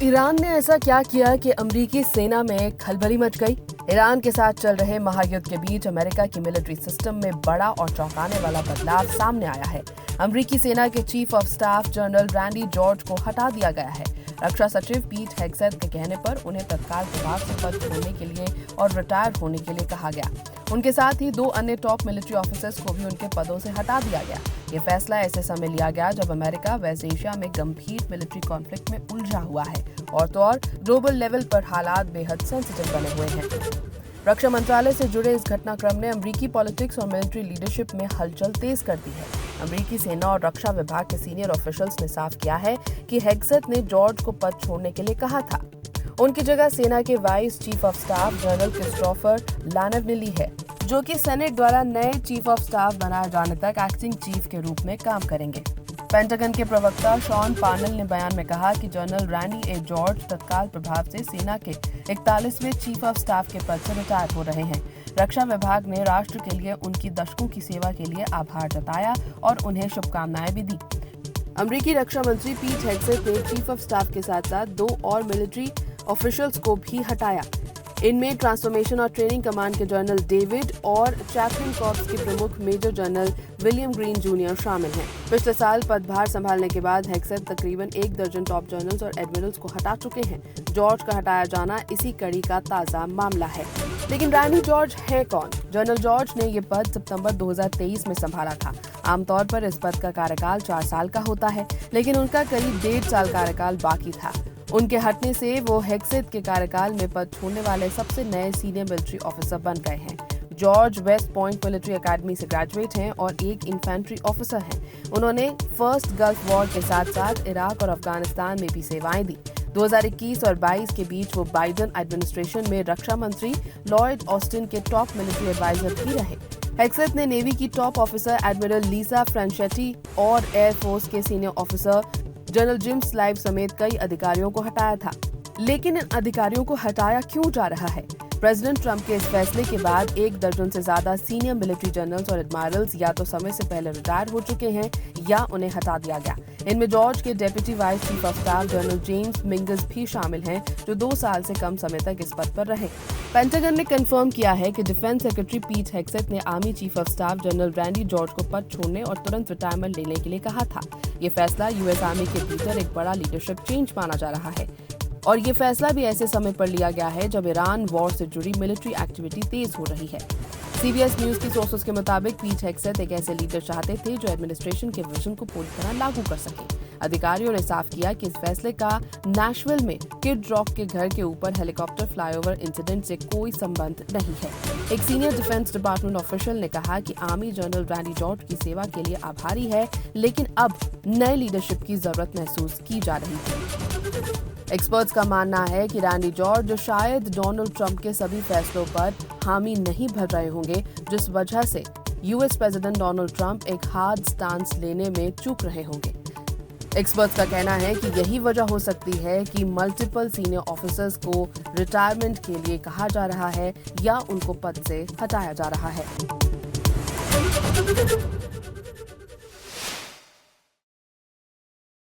Iran ने ऐसा क्या किया कि अमेरिकी सेना में खलबली मच गई। ईरान के साथ चल रहे महायुद्ध के बीच अमेरिका की मिलिट्री सिस्टम में बड़ा और चौंकाने वाला बदलाव सामने आया है। अमेरिकी सेना के chief of staff general Randy George को हटा दिया गया है। रक्षा सचिव पीट हेग्सेथ के कहने पर उन्हें तत्काल प्रभाव से पद छोड़ने के लिए और रिटायर होने के लिए कहा गया। उनके साथ ही 2 अन्य टॉप मिलिट्री ऑफिसर्स को भी उनके पदों से हटा दिया गया। ये फैसला ऐसे समय लिया गया जब अमेरिका वेस्ट एशिया में गंभीर मिलिट्री कॉन्फ्लिक्ट में उलझा हुआ है और तो और ग्लोबल लेवल पर हालात बेहद सेंसिटिव बने हुए हैं। रक्षा मंत्रालय से जुड़े इस घटनाक्रम ने अमेरिकी पॉलिटिक्स और मिलिट्री लीडरशिप में हलचल तेज कर दी है। अमेरिकी सेना और रक्षा विभाग के सीनियर ऑफिशियल्स ने साफ किया है कि हेग्सेथ ने जॉर्ज को पद छोड़ने के लिए कहा था। उनकी जगह सेना के vice chief of staff general Christopher लानव ने ली है, जो कि सेनेट द्वारा नए चीफ ऑफ स्टाफ बनाए जाने तक एक्टिंग चीफ के रूप में काम करेंगे। पेंटागन के प्रवक्ता शॉन पार्नेल ने बयान में कहा कि जनरल रैंडी ए जॉर्ज तत्काल प्रभाव से सेना के 41वें चीफ ऑफ स्टाफ के पद से रिटायर हो रहे हैं। रक्षा विभाग ने राष्ट्र के लिए उनकी दशकों की सेवा के लिए आभार जताया और उन्हें शुभकामनाएं भी दी। अमेरिकी रक्षा मंत्री पीट हेग्सेथ ने चीफ ऑफ स्टाफ के साथ साथ 2 और मिलिट्री ऑफिशियल्स को भी हटाया। इनमें ट्रांसफॉर्मेशन और ट्रेनिंग कमांड के जनरल डेविड और चैपलिन कॉर्प्स के प्रमुख major general William Green junior शामिल हैं। पिछले साल पदभार संभालने के बाद हेग्सेथ तकरीबन 1 दर्जन टॉप जनरल्स और एडमिरल्स को हटा चुके हैं। जॉर्ज का हटाया जाना इसी कड़ी का ताजा मामला है। लेकिन रैंडी जॉर्ज है कौन? जनरल जॉर्ज ने ये पद सितंबर 2023 में संभाला था। आमतौर पर इस पद का कार्यकाल 4 साल का होता है, लेकिन उनका करीब 1.5 साल कार्यकाल बाकी था। उनके हटने से वो हेग्सेथ के कार्यकाल में पद छोड़ने वाले सबसे नए सीनियर मिलिट्री ऑफिसर बन गए हैं। George West Point military academy से ग्रेजुएट हैं और एक इन्फेंट्री ऑफिसर हैं। उन्होंने फर्स्ट गल्फ वॉर के साथ साथ इराक और अफगानिस्तान में भी सेवाएं दी। 2021 और 22 के बीच वो बाइडेन एडमिनिस्ट्रेशन में रक्षा मंत्री लॉयड ऑस्टिन के टॉप मिलिट्री एडवाइजर भी रहे। हेग्सेथ ने नेवी की टॉप ऑफिसर एडमिरल लीसा फ्रेंचेटी और एयरफोर्स के सीनियर ऑफिसर जनरल जिम स्लाइव समेत कई अधिकारियों को हटाया था। लेकिन इन अधिकारियों को हटाया क्यों जा रहा है? प्रेसिडेंट ट्रंप के इस फैसले के बाद 1 दर्जन से ज्यादा सीनियर मिलिट्री जनरल्स और एडमायरल्स या तो समय से पहले रिटायर हो चुके हैं या उन्हें हटा दिया गया। इनमें जॉर्ज के deputy vice chief of staff general James Mingus भी शामिल हैं, जो 2 साल से कम समय तक इस पद पर रहे। पेंटागन ने कंफर्म किया है कि डिफेंस सेक्रेटरी पीट हेग्सेथ ने army chief of staff general Randy George को पद छोड़ने और तुरंत रिटायरमेंट लेने के लिए कहा था। ये फैसला यूएस आर्मी के भीतर एक बड़ा लीडरशिप चेंज माना जा रहा है और ये फैसला भी ऐसे समय पर लिया गया है जब ईरान वॉर से जुड़ी मिलिट्री एक्टिविटी तेज हो रही है। सीबीएस न्यूज की सोर्सेस के मुताबिक पीट हेग्सेथ एक ऐसे लीडर चाहते थे जो एडमिनिस्ट्रेशन के विजन को पूरी तरह लागू कर सके। अधिकारियों ने साफ किया कि इस फैसले का नैशविल में किड रॉक के घर के ऊपर हेलीकॉप्टर फ्लाईओवर इंसिडेंट से कोई संबंध नहीं है। एक सीनियर डिफेंस डिपार्टमेंट ऑफिशियल ने कहा कि आर्मी जनरल रैंडी जॉर्ज की सेवा के लिए आभारी है, लेकिन अब नए लीडरशिप की जरूरत महसूस की जा रही है। एक्सपर्ट्स का मानना है कि रैंडी जॉर्ज शायद डोनाल्ड ट्रंप के सभी फैसलों पर हामी नहीं भर रहे होंगे, जिस वजह से यूएस प्रेसिडेंट डोनाल्ड ट्रंप एक हार्ड स्टांस लेने में चूक रहे होंगे। एक्सपर्ट्स का कहना है कि यही वजह हो सकती है कि मल्टीपल सीनियर ऑफिसर्स को रिटायरमेंट के लिए कहा जा रहा है या उनको पद से हटाया जा रहा है।